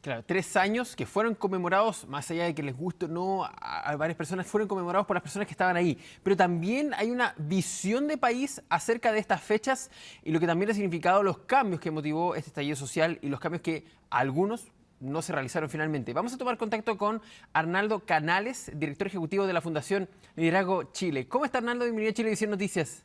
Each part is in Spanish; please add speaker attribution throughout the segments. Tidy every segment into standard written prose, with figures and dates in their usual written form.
Speaker 1: Claro, 3 años que fueron conmemorados, más allá de que les guste o no a varias personas, fueron conmemorados por las personas que estaban ahí. Pero también hay una visión de país acerca de estas fechas y lo que también ha significado los cambios que motivó este estallido social y los cambios que algunos no se realizaron finalmente. Vamos a tomar contacto con Arnaldo Canales, director ejecutivo de la Fundación Liderazgo Chile. ¿Cómo está, Arnaldo? Bienvenido a Chile Edición Noticias.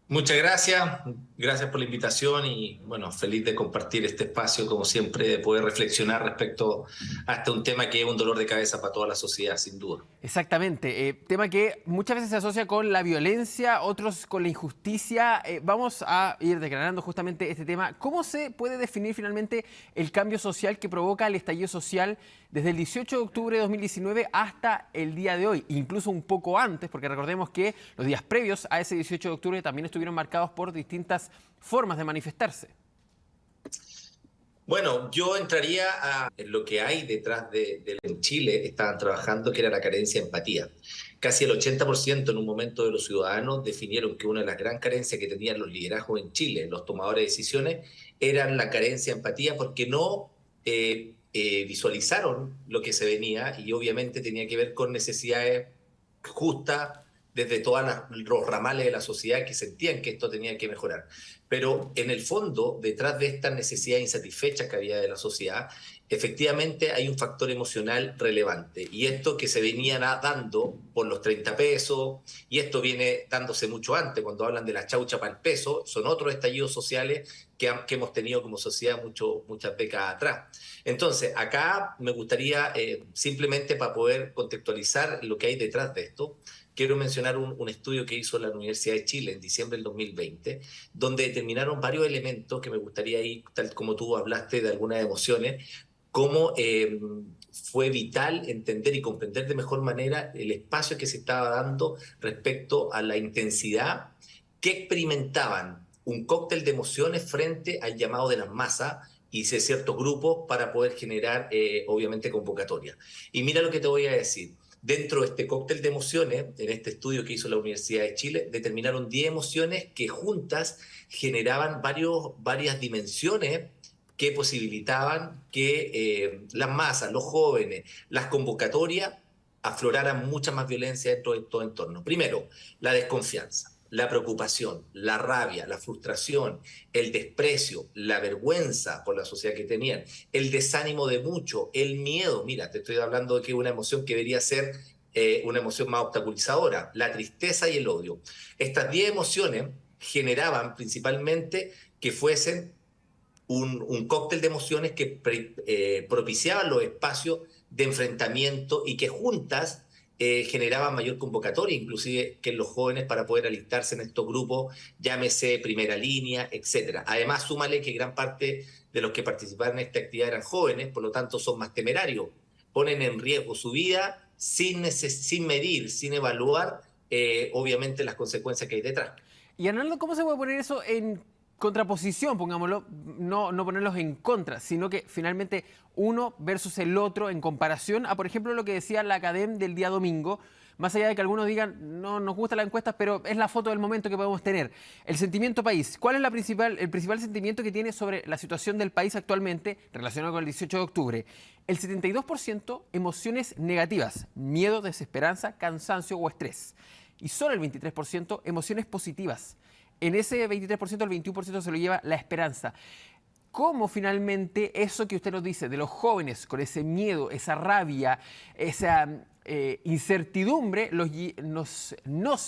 Speaker 2: Muchas gracias, gracias por la invitación y bueno, feliz de compartir este espacio, como siempre, de poder reflexionar respecto a un tema que es un dolor de cabeza para toda la sociedad, sin duda.
Speaker 1: Exactamente, tema que muchas veces se asocia con la violencia, otros con la injusticia. Vamos a ir declarando justamente este tema. ¿Cómo se puede definir finalmente el cambio social que provoca el estallido social desde el 18 de octubre de 2019 hasta el día de hoy? Incluso un poco antes, porque recordemos que los días previos a ese 18 de octubre también estuvieron marcados por distintas formas de manifestarse.
Speaker 2: Bueno, yo entraría en lo que hay detrás en Chile, estaban trabajando, que era la carencia de empatía. Casi el 80% en un momento de los ciudadanos definieron que una de las gran carencias que tenían los liderazgos en Chile, los tomadores de decisiones, eran la carencia de empatía porque no visualizaron lo que se venía y obviamente tenía que ver con necesidades justas desde todos los ramales de la sociedad que sentían que esto tenía que mejorar. Pero en el fondo, detrás de esta necesidad insatisfecha que había de la sociedad, efectivamente hay un factor emocional relevante. Y esto que se venía dando por los 30 pesos, y esto viene dándose mucho antes, cuando hablan de la chaucha para el peso, son otros estallidos sociales que hemos tenido como sociedad muchas décadas atrás. Entonces, acá me gustaría, simplemente para poder contextualizar lo que hay detrás de esto, quiero mencionar un estudio que hizo la Universidad de Chile en diciembre del 2020, donde determinaron varios elementos que me gustaría ir, tal como tú hablaste de algunas emociones, cómo fue vital entender y comprender de mejor manera el espacio que se estaba dando respecto a la intensidad que experimentaban un cóctel de emociones frente al llamado de las masas y de ciertos grupos para poder generar, obviamente, convocatoria. Y mira lo que te voy a decir. Dentro de este cóctel de emociones, en este estudio que hizo la Universidad de Chile, determinaron 10 emociones que juntas generaban varias dimensiones que posibilitaban que las masas, los jóvenes, las convocatorias afloraran mucha más violencia dentro de todo entorno. Primero, la desconfianza, la preocupación, la rabia, la frustración, el desprecio, la vergüenza por la sociedad que tenían, el desánimo de mucho, el miedo. Mira, te estoy hablando de que es una emoción que debería ser una emoción más obstaculizadora, la tristeza y el odio. Estas 10 emociones generaban principalmente que fuesen un cóctel de emociones que propiciaban los espacios de enfrentamiento y que juntas generaban mayor convocatoria, inclusive que en los jóvenes para poder alistarse en estos grupos, llámese primera línea, etcétera. Además, súmale que gran parte de los que participaron en esta actividad eran jóvenes, por lo tanto son más temerarios, ponen en riesgo su vida sin medir, sin evaluar, obviamente, las consecuencias que hay detrás.
Speaker 1: Y Arnaldo, ¿cómo se puede poner eso en contraposición, pongámoslo? No ponerlos en contra, sino que finalmente uno versus el otro en comparación a, por ejemplo, lo que decía la Academ del día domingo, más allá de que algunos digan, no nos gustan las encuestas, pero es la foto del momento que podemos tener. El sentimiento país. ¿Cuál es el principal sentimiento que tiene sobre la situación del país actualmente relacionado con el 18 de octubre? El 72% emociones negativas, miedo, desesperanza, cansancio o estrés. Y solo el 23% emociones positivas. En ese 23%, el 21% se lo lleva la esperanza. ¿Cómo finalmente eso que usted nos dice de los jóvenes con ese miedo, esa rabia, esa incertidumbre nos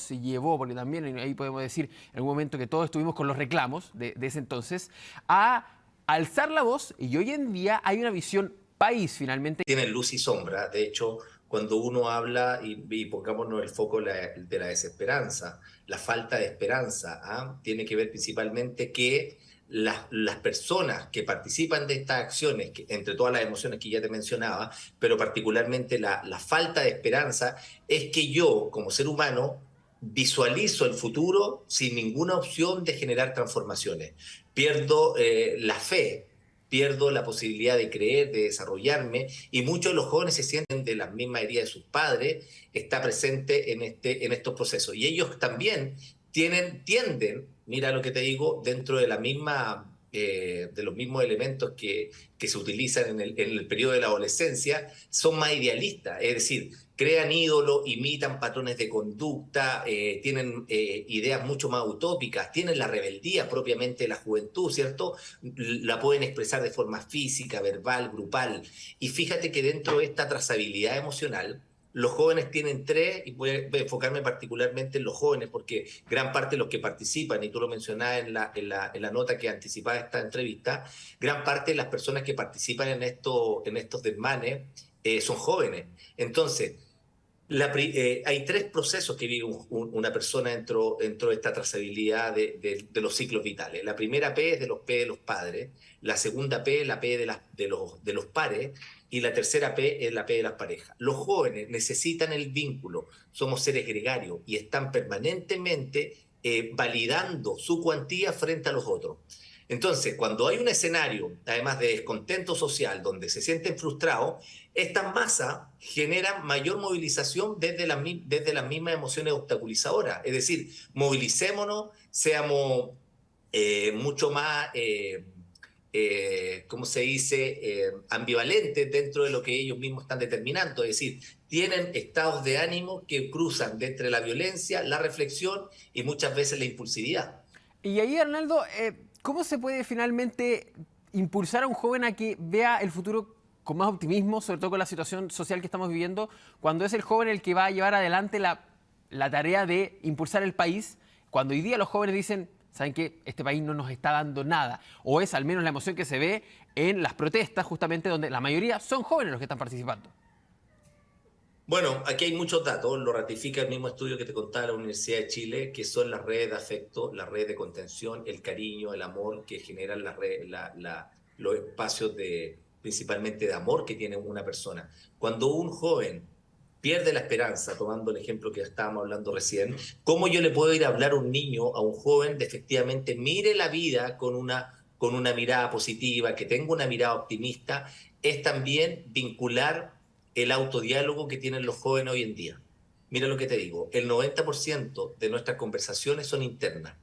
Speaker 1: llevó, porque también ahí podemos decir en algún momento que todos estuvimos con los reclamos de ese entonces, a alzar la voz y hoy en día hay una visión país finalmente?
Speaker 2: Tienen luz y sombra. De hecho, cuando uno habla, y pongámonos el foco de la desesperanza, la falta de esperanza, ¿ah? Tiene que ver principalmente que las personas que participan de estas acciones, entre todas las emociones que ya te mencionaba, pero particularmente la falta de esperanza, es que yo, como ser humano, visualizo el futuro sin ninguna opción de generar transformaciones. Pierdo la fe, pierdo la posibilidad de creer, de desarrollarme, y muchos de los jóvenes se sienten de la misma herida de sus padres, está presente en estos procesos. Y ellos también tienden, mira lo que te digo, dentro de la misma de los mismos elementos que se utilizan en el periodo de la adolescencia, son más idealistas, es decir, crean ídolos, imitan patrones de conducta, tienen ideas mucho más utópicas, tienen la rebeldía propiamente de la juventud, ¿cierto? La pueden expresar de forma física, verbal, grupal. Y fíjate que dentro de esta trazabilidad emocional, los jóvenes tienen tres, y voy a enfocarme particularmente en los jóvenes, porque gran parte de los que participan, y tú lo mencionabas en la nota que anticipaba esta entrevista, gran parte de las personas que participan en estos desmanes son jóvenes. Entonces, hay tres procesos que vive una persona dentro de esta trazabilidad de los ciclos vitales. La primera P es de los P de los padres, la segunda P es la P de los pares, y la tercera P es la P de las parejas. Los jóvenes necesitan el vínculo, somos seres gregarios y están permanentemente validando su cuantía frente a los otros. Entonces, cuando hay un escenario, además de descontento social, donde se sienten frustrados, estas masas generan mayor movilización desde las mismas emociones obstaculizadoras. Es decir, movilicémonos, seamos mucho más, ¿cómo se dice?, ambivalentes dentro de lo que ellos mismos están determinando. Es decir, tienen estados de ánimo que cruzan entre la violencia, la reflexión y muchas veces la impulsividad.
Speaker 1: Y ahí, Arnaldo, ¿cómo se puede finalmente impulsar a un joven a que vea el futuro con más optimismo, sobre todo con la situación social que estamos viviendo, cuando es el joven el que va a llevar adelante la tarea de impulsar el país, cuando hoy día los jóvenes dicen, ¿saben qué? Este país no nos está dando nada. O es al menos la emoción que se ve en las protestas, justamente donde la mayoría son jóvenes los que están participando.
Speaker 2: Bueno, aquí hay muchos datos, lo ratifica el mismo estudio que te contaba la Universidad de Chile, que son las redes de afecto, las redes de contención, el cariño, el amor que generan los espacios principalmente de amor que tiene una persona. Cuando un joven pierde la esperanza, tomando el ejemplo que estábamos hablando recién, ¿cómo yo le puedo ir a hablar a un niño, a un joven, de efectivamente mire la vida con una mirada positiva, que tenga una mirada optimista? Es también vincular el autodiálogo que tienen los jóvenes hoy en día. Mira lo que te digo, el 90% de nuestras conversaciones son internas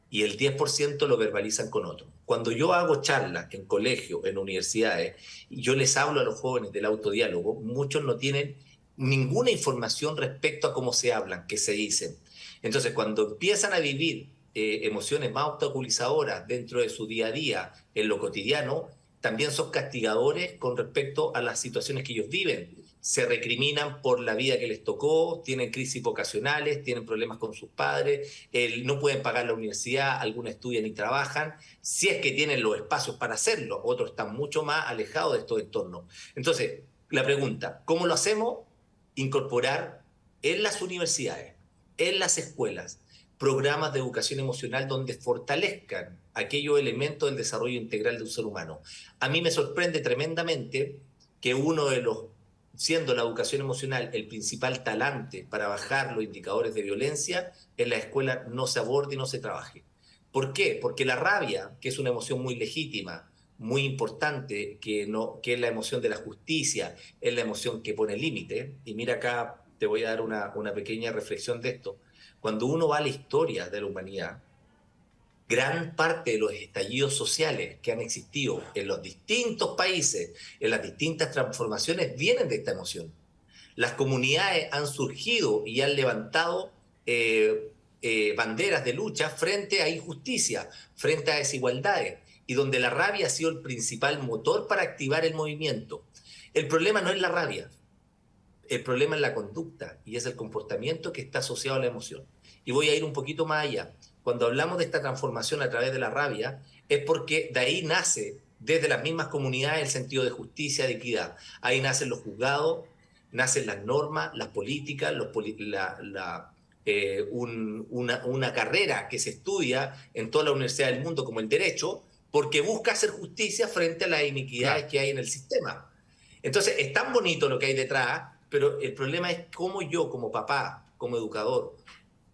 Speaker 2: y el 10% lo verbalizan con otros. Cuando yo hago charlas en colegios, en universidades, y yo les hablo a los jóvenes del autodiálogo, muchos no tienen ninguna información respecto a cómo se hablan, qué se dicen. Entonces, cuando empiezan a vivir emociones más obstaculizadoras dentro de su día a día, en lo cotidiano, también son castigadores con respecto a las situaciones que ellos viven. Se recriminan por la vida que les tocó, tienen crisis vocacionales, tienen problemas con sus padres, no pueden pagar la universidad, algunos estudian y trabajan, si es que tienen los espacios para hacerlo, otros están mucho más alejados de estos entornos. Entonces, la pregunta, ¿cómo lo hacemos? Incorporar en las universidades, en las escuelas, programas de educación emocional donde fortalezcan aquellos elementos del desarrollo integral de un ser humano. A mí me sorprende tremendamente que uno de los, siendo la educación emocional el principal talante para bajar los indicadores de violencia, en la escuela no se aborde y no se trabaje. ¿Por qué? Porque la rabia, que es una emoción muy legítima, muy importante, que es la emoción de la justicia, es la emoción que pone límite, y mira acá, te voy a dar una pequeña reflexión de esto. Cuando uno va a la historia de la humanidad, gran parte de los estallidos sociales que han existido en los distintos países, en las distintas transformaciones, vienen de esta emoción. Las comunidades han surgido y han levantado banderas de lucha frente a injusticia, frente a desigualdades, y donde la rabia ha sido el principal motor para activar el movimiento. El problema no es la rabia, el problema es la conducta y es el comportamiento que está asociado a la emoción. Y voy a ir un poquito más allá. Cuando hablamos de esta transformación a través de la rabia, es porque de ahí nace, desde las mismas comunidades, el sentido de justicia, de equidad. Ahí nacen los juzgados, nacen las normas, las políticas, una carrera que se estudia en toda la universidad del mundo como el derecho, porque busca hacer justicia frente a las iniquidades que hay en el sistema. Entonces, es tan bonito lo que hay detrás, pero el problema es cómo yo, como papá, como educador,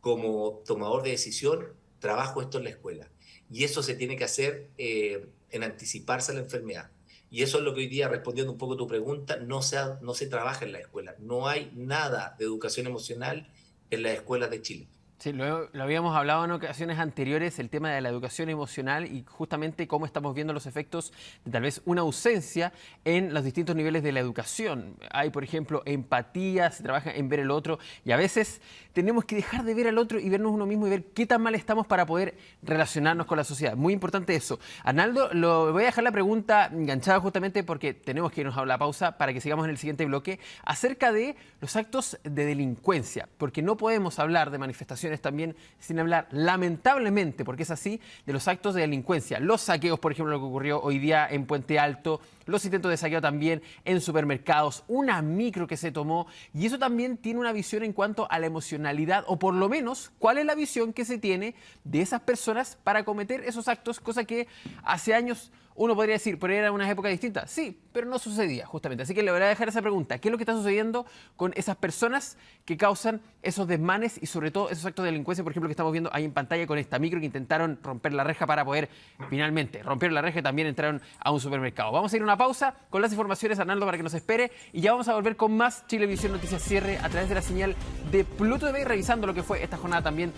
Speaker 2: como tomador de decisión, trabajo esto en la escuela. Y eso se tiene que hacer en anticiparse a la enfermedad. Y eso es lo que hoy día, respondiendo un poco a tu pregunta, no se trabaja en la escuela. No hay nada de educación emocional en las escuelas de Chile.
Speaker 1: Sí, lo habíamos hablado en ocasiones anteriores, el tema de la educación emocional y justamente cómo estamos viendo los efectos de tal vez una ausencia en los distintos niveles de la educación. Hay, por ejemplo, empatía, se trabaja en ver el otro y a veces tenemos que dejar de ver al otro y vernos uno mismo y ver qué tan mal estamos para poder relacionarnos con la sociedad. Muy importante eso. Arnaldo, lo voy a dejar la pregunta enganchada justamente porque tenemos que irnos a la pausa para que sigamos en el siguiente bloque acerca de los actos de delincuencia, porque no podemos hablar de manifestaciones también sin hablar, lamentablemente, porque es así, de los actos de delincuencia. Los saqueos, por ejemplo, lo que ocurrió hoy día en Puente Alto, los intentos de saqueo también en supermercados, una micro que se tomó, y eso también tiene una visión en cuanto a la emocionalidad, o por lo menos, cuál es la visión que se tiene de esas personas para cometer esos actos, cosa que hace años uno podría decir, pero era una época distinta. Sí, pero no sucedía justamente. Así que le voy a dejar esa pregunta. ¿Qué es lo que está sucediendo con esas personas que causan esos desmanes y sobre todo esos actos de delincuencia, por ejemplo, que estamos viendo ahí en pantalla con esta micro que intentaron romper la reja para poder finalmente romper la reja y también entraron a un supermercado? Vamos a ir a una pausa con las informaciones, Arnaldo, para que nos espere y ya vamos a volver con más Chilevisión Noticias Cierre a través de la señal de Pluto TV, revisando lo que fue esta jornada también.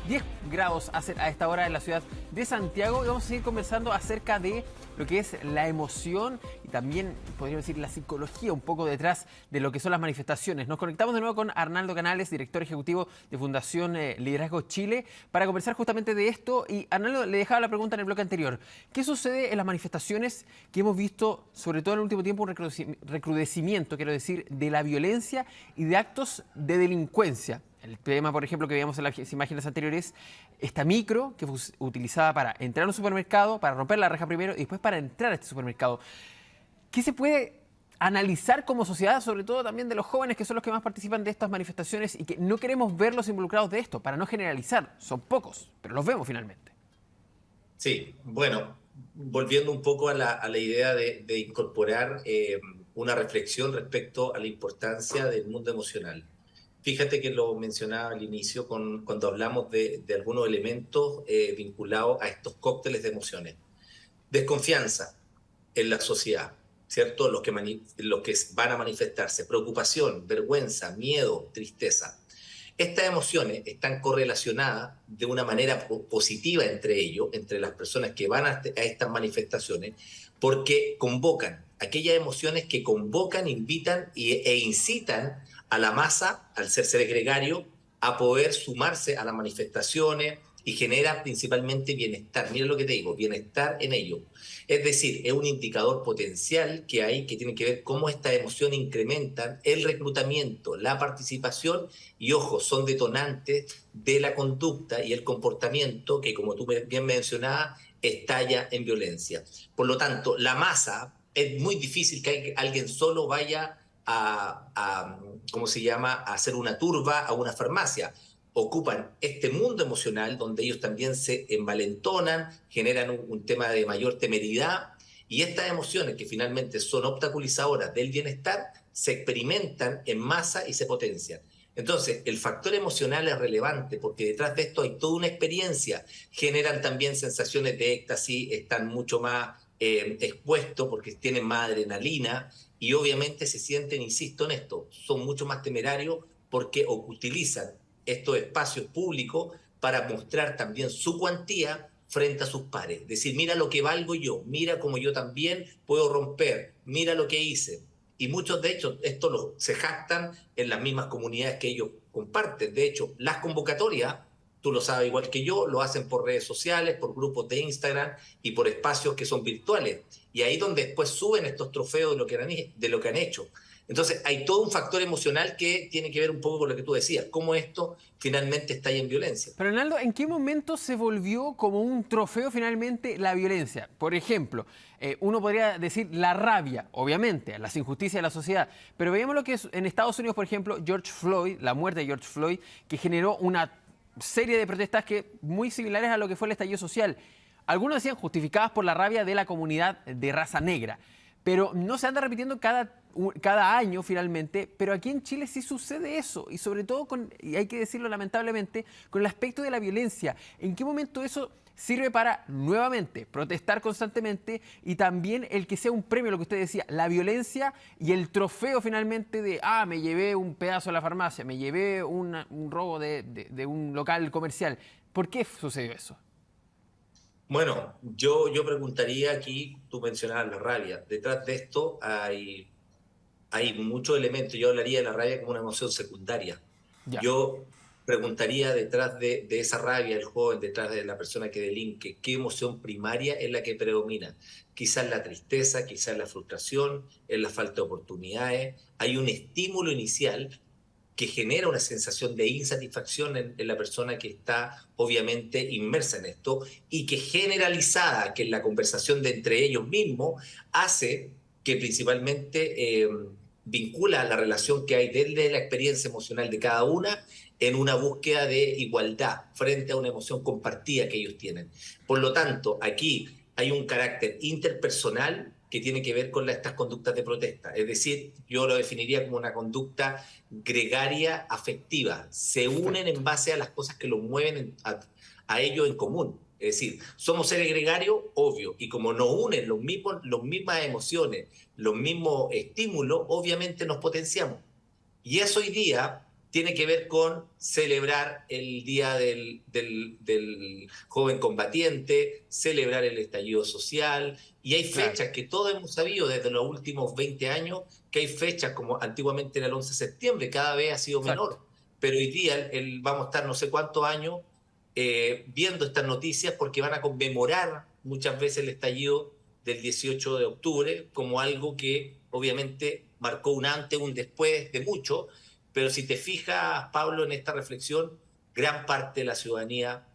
Speaker 1: 10 grados a esta hora en la ciudad de Santiago y vamos a seguir conversando acerca de lo que es la emoción y también, podríamos decir, la psicología un poco detrás de lo que son las manifestaciones. Nos conectamos de nuevo con Arnaldo Canales, director ejecutivo de Fundación Liderazgo Chile, para conversar justamente de esto. Y Arnaldo, le dejaba la pregunta en el bloque anterior. ¿Qué sucede en las manifestaciones que hemos visto, sobre todo en el último tiempo, un recrudecimiento, quiero decir, de la violencia y de actos de delincuencia? El tema, por ejemplo, que veíamos en las imágenes anteriores, esta micro que fue utilizada para entrar a un supermercado, para romper la reja primero y después para entrar a este supermercado. ¿Qué se puede analizar como sociedad, sobre todo también de los jóvenes que son los que más participan de estas manifestaciones y que no queremos verlos involucrados de esto, para no generalizar? Son pocos, pero los vemos finalmente.
Speaker 2: Sí, bueno, volviendo un poco a la idea de incorporar una reflexión respecto a la importancia del mundo emocional. Fíjate que lo mencionaba al inicio cuando hablamos de algunos elementos vinculados a estos cócteles de emociones. Desconfianza en la sociedad, ¿cierto? Los que van a manifestarse, preocupación, vergüenza, miedo, tristeza. Estas emociones están correlacionadas de una manera positiva entre ellos, entre las personas que van a estas manifestaciones, porque convocan aquellas emociones que convocan, invitan e incitan a la masa, al ser seres gregarios, a poder sumarse a las manifestaciones y genera principalmente bienestar. Mira lo que te digo, bienestar en ello. Es decir, es un indicador potencial que hay que tiene que ver cómo estas emociones incrementan el reclutamiento, la participación y, ojo, son detonantes de la conducta y el comportamiento que, como tú bien mencionabas, estalla en violencia. Por lo tanto, la masa, es muy difícil que alguien solo vaya ¿cómo se llama?, a hacer una turba a una farmacia. Ocupan este mundo emocional donde ellos también se envalentonan, generan un tema de mayor temeridad y estas emociones que finalmente son obstaculizadoras del bienestar se experimentan en masa y se potencian. Entonces, el factor emocional es relevante porque detrás de esto hay toda una experiencia. Generan también sensaciones de éxtasis, están mucho más expuestos porque tienen más adrenalina y obviamente se sienten, insisto en esto, son mucho más temerarios porque utilizan estos espacios públicos para mostrar también su cuantía frente a sus pares. Decir, mira lo que valgo yo, mira cómo yo también puedo romper, mira lo que hice. Y muchos de ellos esto se jactan en las mismas comunidades que ellos comparten. De hecho, las convocatorias, tú lo sabes igual que yo, lo hacen por redes sociales, por grupos de Instagram y por espacios que son virtuales. Y ahí donde después suben estos trofeos de lo que han hecho. Entonces, hay todo un factor emocional que tiene que ver un poco con lo que tú decías, cómo esto finalmente está ahí en violencia.
Speaker 1: Pero, Arnaldo, ¿en qué momento se volvió como un trofeo finalmente la violencia? Por ejemplo, uno podría decir la rabia, obviamente, las injusticias de la sociedad, pero veamos lo que es en Estados Unidos, por ejemplo, George Floyd, la muerte de George Floyd, que generó una serie de protestas que muy similares a lo que fue el estallido social. Algunos decían justificadas por la rabia de la comunidad de raza negra, pero no se anda repitiendo cada año finalmente, pero aquí en Chile sí sucede eso, y sobre todo, y hay que decirlo lamentablemente, con el aspecto de la violencia. ¿En qué momento eso sirve para, nuevamente, protestar constantemente y también el que sea un premio, lo que usted decía, la violencia y el trofeo finalmente de, me llevé un pedazo de la farmacia, me llevé un robo de un local comercial. ¿Por qué sucedió eso?
Speaker 2: Bueno, yo preguntaría aquí, tú mencionabas la rabia, detrás de esto hay muchos elementos. Yo hablaría de la rabia como una emoción secundaria.
Speaker 1: Ya,
Speaker 2: Yo preguntaría detrás de esa rabia del joven, detrás de la persona que delinque, qué emoción primaria es la que predomina. Quizás la tristeza, quizás la frustración, es la falta de oportunidades. Hay un estímulo inicial que genera una sensación de insatisfacción en la persona que está obviamente inmersa en esto y que generalizada, que en la conversación de entre ellos mismos hace que principalmente vincula la relación que hay desde la experiencia emocional de cada una en una búsqueda de igualdad frente a una emoción compartida que ellos tienen. Por lo tanto, aquí hay un carácter interpersonal que tiene que ver con estas conductas de protesta. Es decir, yo lo definiría como una conducta gregaria afectiva. Se unen
Speaker 1: perfecto.
Speaker 2: en base a las cosas que los mueven a ellos en común. Es decir, somos seres gregarios, obvio, y como nos unen los mismas emociones, los mismos estímulos, obviamente nos potenciamos. Y eso hoy día tiene que ver con celebrar el Día del Joven Combatiente, celebrar el estallido social, y hay
Speaker 1: Claro,
Speaker 2: fechas que todos hemos sabido desde los últimos 20 años, que hay fechas como antiguamente era el 11 de septiembre, cada vez ha sido
Speaker 1: exacto.
Speaker 2: menor, pero hoy día vamos a estar no sé cuántos años viendo estas noticias porque van a conmemorar muchas veces el estallido del 18 de octubre como algo que obviamente marcó un antes, un después de mucho, pero si te fijas, Pablo, en esta reflexión, gran parte de la ciudadanía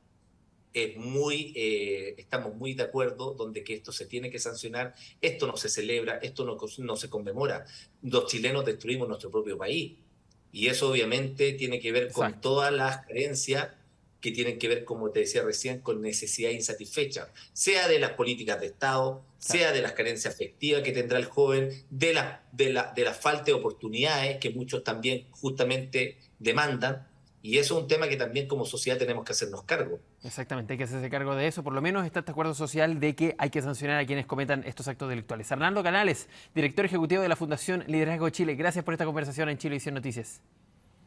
Speaker 2: estamos muy de acuerdo donde que esto se tiene que sancionar, esto no se celebra, esto no se conmemora. Los chilenos destruimos nuestro propio país y eso obviamente tiene que ver con
Speaker 1: Exacto.
Speaker 2: todas las carencias que tienen que ver, como te decía recién, con necesidad insatisfecha, sea de las políticas de Estado,
Speaker 1: Claro.
Speaker 2: sea de las carencias afectivas que tendrá el joven, de la falta de oportunidades que muchos también justamente demandan. Y eso es un tema que también como sociedad tenemos que hacernos cargo.
Speaker 1: Exactamente, hay que hacerse cargo de eso. Por lo menos está este acuerdo social de que hay que sancionar a quienes cometan estos actos delictuales. Hernando Canales, director ejecutivo de la Fundación Liderazgo Chile. Gracias por esta conversación en Chilevisión Noticias.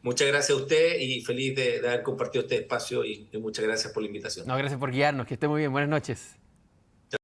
Speaker 2: Muchas gracias a usted y feliz de haber compartido este espacio y muchas gracias por la invitación.
Speaker 1: No, gracias por guiarnos. Que esté muy bien. Buenas noches.